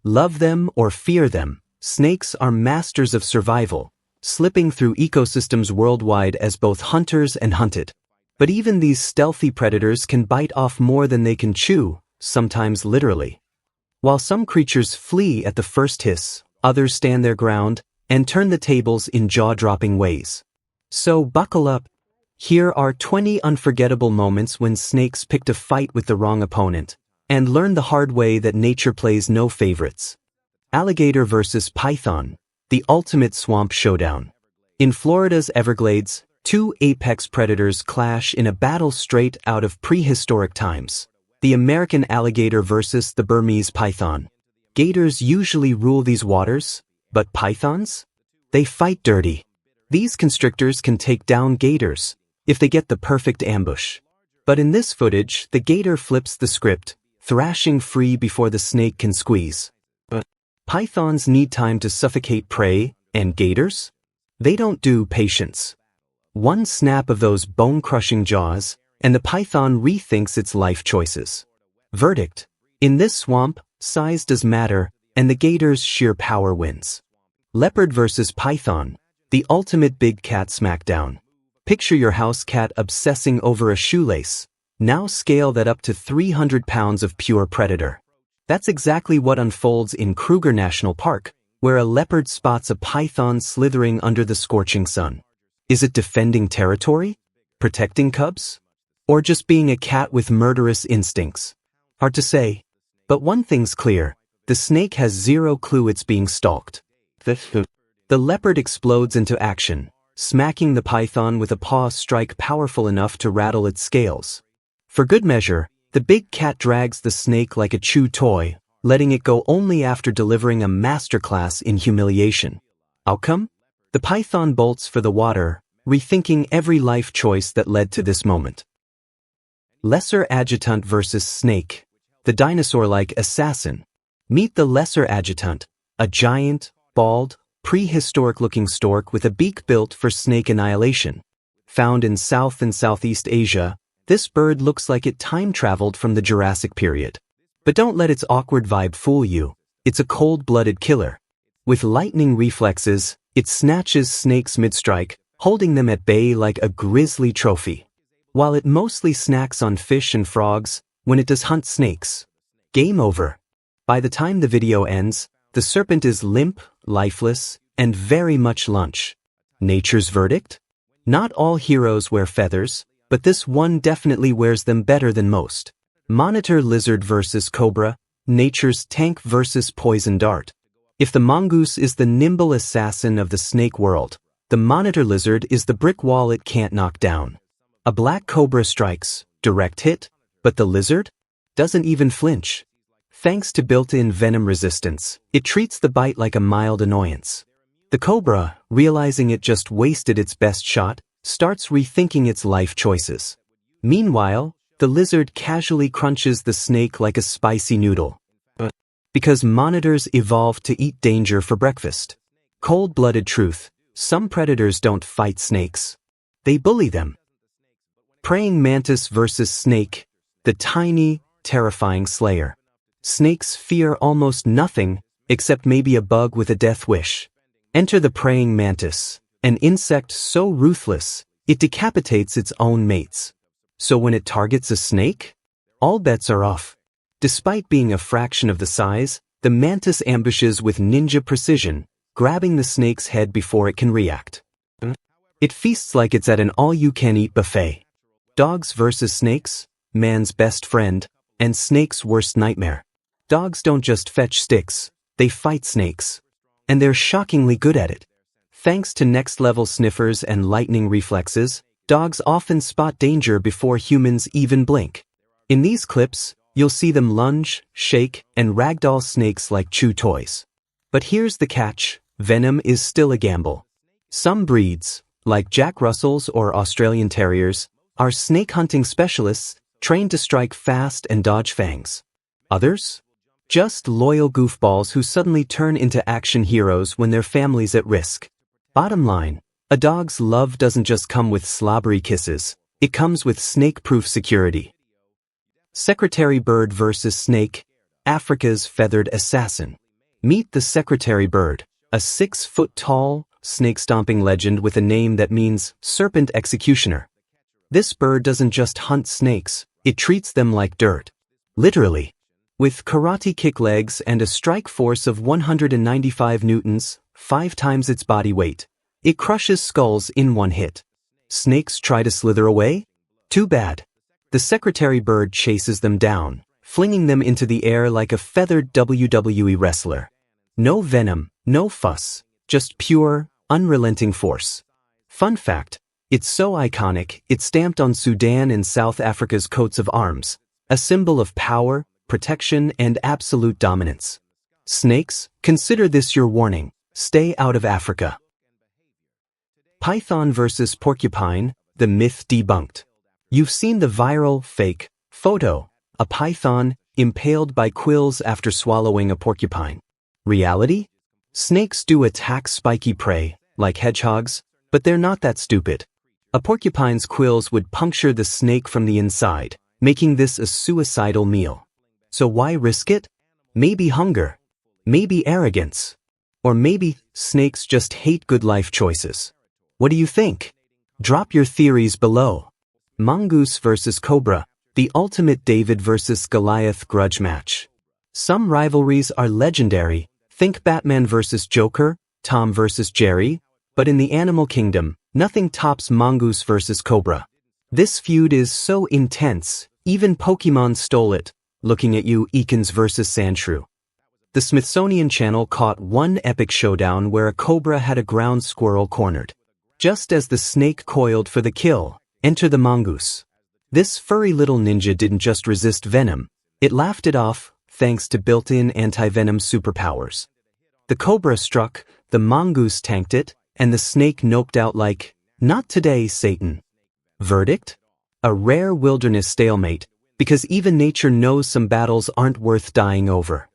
Love them or fear them, snakes are masters of survival, slipping through ecosystems worldwide as both hunters and hunted. But even these stealthy predators can bite off more than they can chew, sometimes literally. While some creatures flee at the first hiss, others stand their ground and turn the tables in jaw-dropping ways. So buckle up. Here are 20 unforgettable moments when snakes picked a fight with the wrong opponent, and learn the hard way that nature plays no favorites. Alligator versus python, the ultimate swamp showdown. In Florida's Everglades, two apex predators clash in a battle straight out of prehistoric times. The American alligator versus the Burmese python. Gators usually rule these waters, but pythons? They fight dirty. These constrictors can take down gators if they get the perfect ambush. But in this footage, the gator flips the script, thrashing free before the snake can squeeze. But pythons need time to suffocate prey, and gators? They don't do patience. One snap of those bone-crushing jaws, and the python rethinks its life choices. Verdict: in this swamp, size does matter, and the gator's sheer power wins. Leopard versus python, the ultimate big cat smackdown. Picture your house cat obsessing over a shoelace. Now scale that up to 300 pounds of pure predator. That's exactly what unfolds in Kruger National Park, where a leopard spots a python slithering under the scorching sun. Is it defending territory? Protecting cubs? Or just being a cat with murderous instincts? Hard to say. But one thing's clear, the snake has zero clue it's being stalked. The leopard explodes into action, smacking the python with a paw strike powerful enough to rattle its scales. For good measure, the big cat drags the snake like a chew toy, letting it go only after delivering a masterclass in humiliation. Outcome? The python bolts for the water, rethinking every life choice that led to this moment. Lesser adjutant versus snake, the dinosaur-like assassin. Meet the lesser adjutant, a giant, bald, prehistoric-looking stork with a beak built for snake annihilation. Found in South and Southeast Asia, this bird looks like it time-traveled from the Jurassic period. But don't let its awkward vibe fool you. It's a cold-blooded killer. With lightning reflexes, it snatches snakes mid-strike, holding them at bay like a grisly trophy. While it mostly snacks on fish and frogs, when it does hunt snakes. Game over. By the time the video ends, the serpent is limp, lifeless, and very much lunch. Nature's verdict? Not all heroes wear feathers, but this one definitely wears them better than most. Monitor lizard versus cobra, nature's tank versus poison dart. If the mongoose is the nimble assassin of the snake world, the monitor lizard is the brick wall it can't knock down. A black cobra strikes, direct hit, but the lizard doesn't even flinch. Thanks to built-in venom resistance, it treats the bite like a mild annoyance. The cobra, realizing it just wasted its best shot, starts rethinking its life choices. Meanwhile, the lizard casually crunches the snake like a spicy noodle. Because monitors evolved to eat danger for breakfast. Cold-blooded truth, some predators don't fight snakes. They bully them. Praying mantis versus snake, the tiny, terrifying slayer. Snakes fear almost nothing, except maybe a bug with a death wish. Enter the praying mantis, an insect so ruthless, it decapitates its own mates. So when it targets a snake, all bets are off. Despite being a fraction of the size, the mantis ambushes with ninja precision, grabbing the snake's head before it can react. It feasts like it's at an all-you-can-eat buffet. Dogs versus snakes, man's best friend, and snake's worst nightmare. Dogs don't just fetch sticks, they fight snakes. And they're shockingly good at it. Thanks to next-level sniffers and lightning reflexes, dogs often spot danger before humans even blink. In these clips, you'll see them lunge, shake, and ragdoll snakes like chew toys. But here's the catch, venom is still a gamble. Some breeds, like Jack Russells or Australian Terriers, are snake hunting specialists, trained to strike fast and dodge fangs. Others? Just loyal goofballs who suddenly turn into action heroes when their family's at risk. Bottom line, a dog's love doesn't just come with slobbery kisses, it comes with snake-proof security. Secretary bird versus snake, Africa's feathered assassin. Meet the secretary bird, a 6-foot-tall, snake-stomping legend with a name that means serpent executioner. This bird doesn't just hunt snakes, it treats them like dirt. Literally. With karate kick legs and a strike force of 195 newtons, 5 times its body weight, it crushes skulls in one hit. Snakes try to slither away? Too bad. The secretary bird chases them down, flinging them into the air like a feathered WWE wrestler. No venom, no fuss, just pure, unrelenting force. Fun fact, it's so iconic, it's stamped on Sudan and South Africa's coats of arms, a symbol of power, protection, and absolute dominance. Snakes, consider this your warning, stay out of Africa. Python versus porcupine, the myth debunked. You've seen the viral, fake, photo, a python impaled by quills after swallowing a porcupine. Reality? Snakes do attack spiky prey, like hedgehogs, but they're not that stupid. A porcupine's quills would puncture the snake from the inside, making this a suicidal meal. So why risk it? Maybe hunger. Maybe arrogance. Or maybe snakes just hate good life choices. What do you think? Drop your theories below. Mongoose versus cobra, the ultimate David versus Goliath grudge match. Some rivalries are legendary, think Batman versus Joker, Tom versus Jerry, but in the animal kingdom, nothing tops mongoose versus cobra. This feud is so intense, even Pokemon stole it. Looking at you, Ekans versus Sandshrew. The Smithsonian Channel caught one epic showdown where a cobra had a ground squirrel cornered. Just as the snake coiled for the kill, enter the mongoose. This furry little ninja didn't just resist venom, it laughed it off, thanks to built-in anti-venom superpowers. The cobra struck, the mongoose tanked it, and the snake noped out like, "Not today, Satan." Verdict? A rare wilderness stalemate, because even nature knows some battles aren't worth dying over.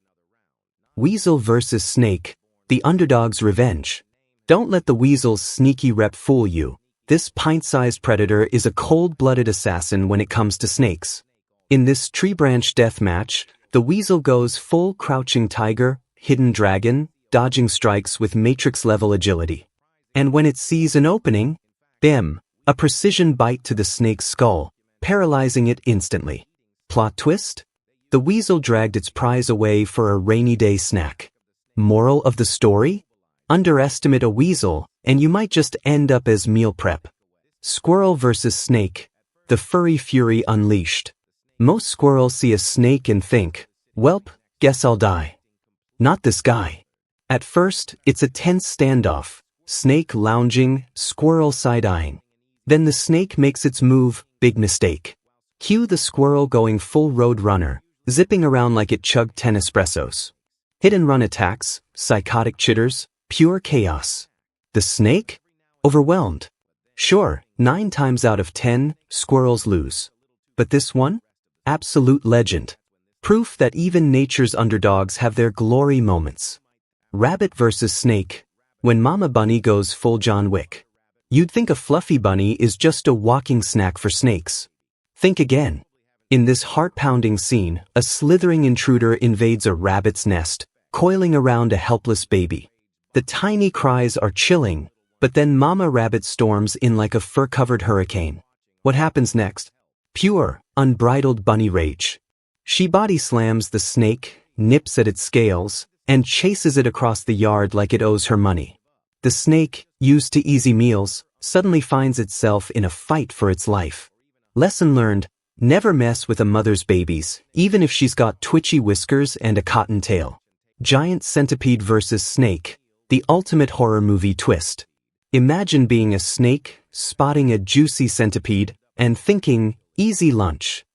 Weasel versus snake, the underdog's revenge. Don't let the weasel's sneaky rep fool you. This pint-sized predator is a cold-blooded assassin when it comes to snakes. In this tree branch death match, the weasel goes full crouching tiger, hidden dragon, dodging strikes with Matrix-level agility. And when it sees an opening, bim, a precision bite to the snake's skull, paralyzing it instantly. Plot twist? The weasel dragged its prize away for a rainy day snack. Moral of the story? Underestimate a weasel, and you might just end up as meal prep. Squirrel versus snake, the furry fury unleashed. Most squirrels see a snake and think, "Welp, guess I'll die." Not this guy. At first, it's a tense standoff, snake lounging, squirrel side-eyeing. Then the snake makes its move, big mistake. Cue the squirrel going full road runner, zipping around like it chugged 10 espressos. Hit-and-run attacks, psychotic chitters, pure chaos. The snake? Overwhelmed. Sure, 9 times out of 10, squirrels lose. But this one? Absolute legend. Proof that even nature's underdogs have their glory moments. Rabbit versus snake. When Mama Bunny goes full John Wick. You'd think a fluffy bunny is just a walking snack for snakes. Think again. In this heart-pounding scene, a slithering intruder invades a rabbit's nest, coiling around a helpless baby. The tiny cries are chilling, but then Mama Rabbit storms in like a fur-covered hurricane. What happens next? Pure, unbridled bunny rage. She body slams the snake, nips at its scales, and chases it across the yard like it owes her money. The snake, used to easy meals, suddenly finds itself in a fight for its life. Lesson learned, never mess with a mother's babies, even if she's got twitchy whiskers and a cotton tail. Giant centipede versus snake, the ultimate horror movie twist. Imagine being a snake, spotting a juicy centipede, and thinking, easy lunch.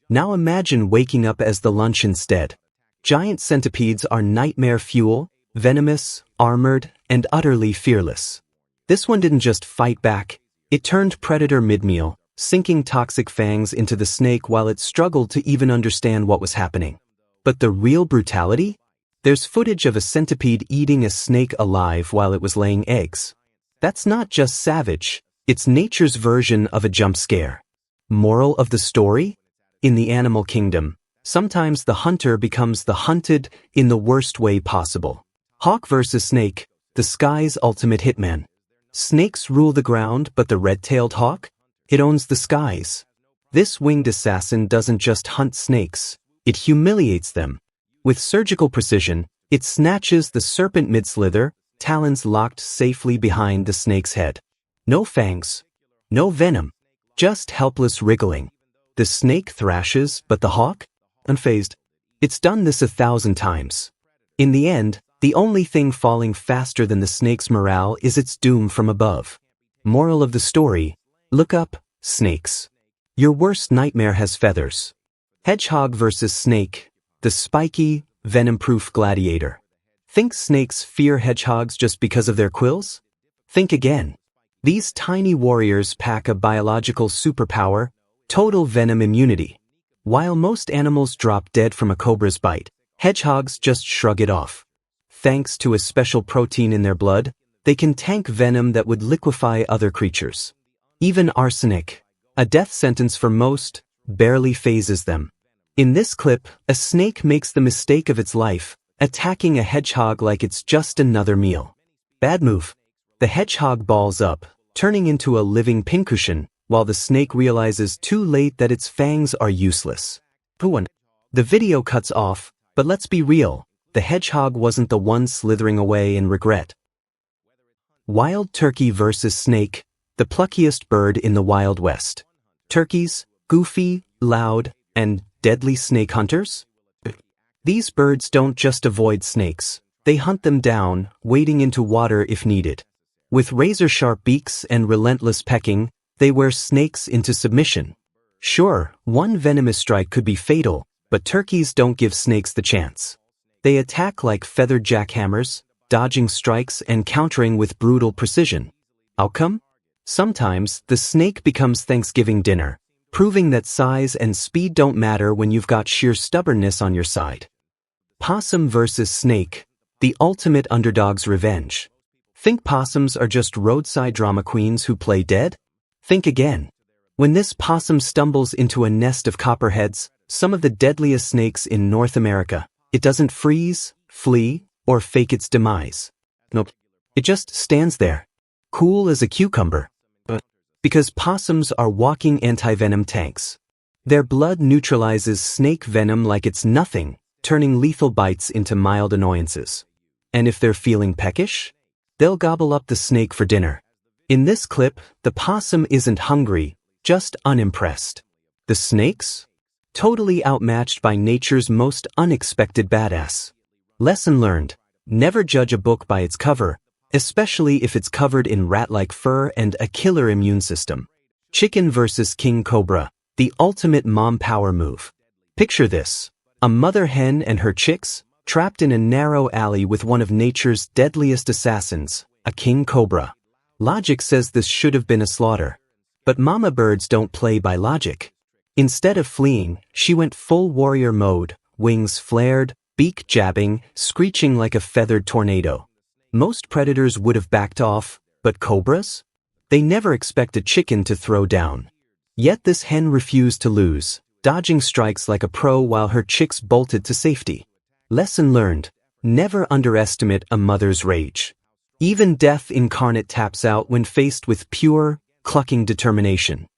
Now imagine waking up as the lunch instead. Giant centipedes are nightmare fuel, venomous, armored, and utterly fearless. This one didn't just fight back, it turned predator mid-meal, sinking toxic fangs into the snake while it struggled to even understand what was happening. But the real brutality? There's footage of a centipede eating a snake alive while it was laying eggs. That's not just savage, it's nature's version of a jump scare. Moral of the story? In the animal kingdom, sometimes the hunter becomes the hunted in the worst way possible. Hawk vs. Snake, the sky's ultimate hitman. Snakes rule the ground, but the red-tailed hawk? It owns the skies. This winged assassin doesn't just hunt snakes, it humiliates them. With surgical precision, it snatches the serpent mid-slither, talons locked safely behind the snake's head. No fangs, no venom, just helpless wriggling. The snake thrashes, but the hawk? Unfazed. It's done this 1,000 times. In the end, the only thing falling faster than the snake's morale is its doom from above. Moral of the story: look up, snakes. Your worst nightmare has feathers. Hedgehog vs. Snake, the spiky, venom-proof gladiator. Think snakes fear hedgehogs just because of their quills? Think again. These tiny warriors pack a biological superpower: total venom immunity. While most animals drop dead from a cobra's bite, hedgehogs just shrug it off. Thanks to a special protein in their blood, they can tank venom that would liquefy other creatures. Even arsenic, a death sentence for most, barely phases them. In this clip, a snake makes the mistake of its life, attacking a hedgehog like it's just another meal. Bad move. The hedgehog balls up, turning into a living pincushion, while the snake realizes too late that its fangs are useless. The video cuts off, but let's be real, the hedgehog wasn't the one slithering away in regret. Wild turkey vs. snake, the pluckiest bird in the Wild West. Turkeys, goofy, loud, and deadly snake hunters? These birds don't just avoid snakes, they hunt them down, wading into water if needed. With razor-sharp beaks and relentless pecking, they wear snakes into submission. Sure, one venomous strike could be fatal, but turkeys don't give snakes the chance. They attack like feathered jackhammers, dodging strikes and countering with brutal precision. Outcome? Sometimes, the snake becomes Thanksgiving dinner, proving that size and speed don't matter when you've got sheer stubbornness on your side. Possum vs. snake, the ultimate underdog's revenge. Think possums are just roadside drama queens who play dead? Think again. When this possum stumbles into a nest of copperheads, some of the deadliest snakes in North America, it doesn't freeze, flee, or fake its demise. Nope. It just stands there, cool as a cucumber. Because possums are walking anti-venom tanks. Their blood neutralizes snake venom like it's nothing, turning lethal bites into mild annoyances. And if they're feeling peckish, they'll gobble up the snake for dinner. In this clip, the possum isn't hungry, just unimpressed. The snakes? Totally outmatched by nature's most unexpected badass. Lesson learned: never judge a book by its cover, especially if it's covered in rat-like fur and a killer immune system. Chicken vs. king cobra, the ultimate mom power move. Picture this: a mother hen and her chicks, trapped in a narrow alley with one of nature's deadliest assassins, a king cobra. Logic says this should have been a slaughter. But mama birds don't play by logic. Instead of fleeing, she went full warrior mode, wings flared, beak jabbing, screeching like a feathered tornado. Most predators would have backed off, but cobras? They never expect a chicken to throw down. Yet this hen refused to lose, dodging strikes like a pro while her chicks bolted to safety. Lesson learned: never underestimate a mother's rage. Even death incarnate taps out when faced with pure, clucking determination.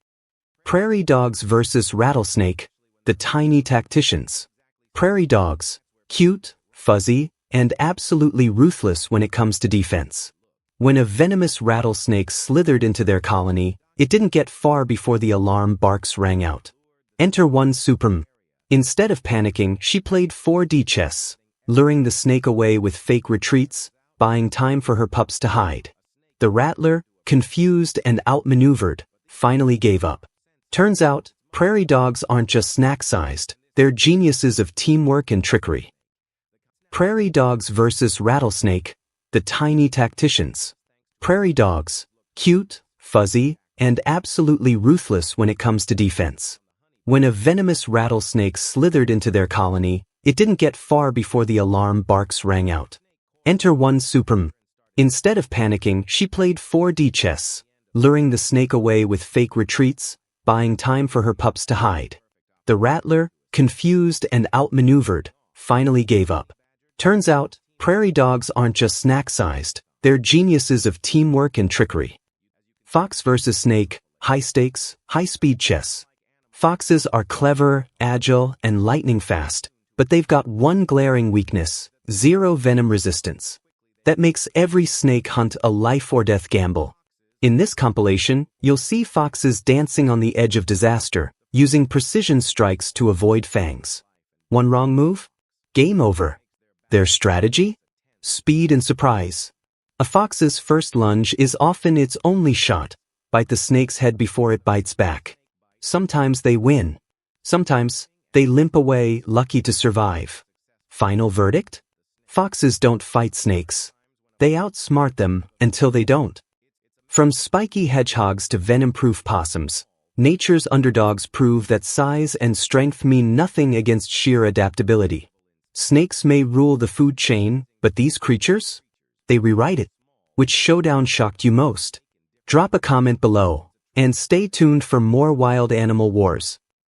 Prairie dogs vs. rattlesnake, the tiny tacticians. Prairie dogs, cute, fuzzy, and absolutely ruthless when it comes to defense. When a venomous rattlesnake slithered into their colony, it didn't get far before the alarm barks rang out. Enter one Supreme. Instead of panicking, she played 4D chess, luring the snake away with fake retreats, buying time for her pups to hide. The rattler, confused and outmaneuvered, finally gave up. Turns out, prairie dogs aren't just snack-sized, they're geniuses of teamwork and trickery. Prairie dogs vs. rattlesnake, the tiny tacticians. Prairie dogs, cute, fuzzy, and absolutely ruthless when it comes to defense. When a venomous rattlesnake slithered into their colony, it didn't get far before the alarm barks rang out. Enter one Supreme. Instead of panicking, she played 4D chess, luring the snake away with fake retreats, buying time for her pups to hide. The rattler, confused and outmaneuvered, finally gave up. Turns out, Prairie dogs aren't just snack-sized, they're geniuses of teamwork and trickery. Fox versus snake, high stakes, high-speed chess. Foxes are clever, agile, and lightning-fast, but they've got one glaring weakness: zero venom resistance. That makes every snake hunt a life-or-death gamble. In this compilation, you'll see foxes dancing on the edge of disaster, using precision strikes to avoid fangs. One wrong move? Game over. Their strategy? Speed and surprise. A fox's first lunge is often its only shot. Bite the snake's head before it bites back. Sometimes they win. Sometimes they limp away, lucky to survive. Final verdict? Foxes don't fight snakes. They outsmart them until they don't. From spiky hedgehogs to venom-proof possums, nature's underdogs prove that size and strength mean nothing against sheer adaptability. Snakes may rule the food chain, but these creatures? They rewrite it. Which showdown shocked you most? Drop a comment below, and stay tuned for more wild animal wars.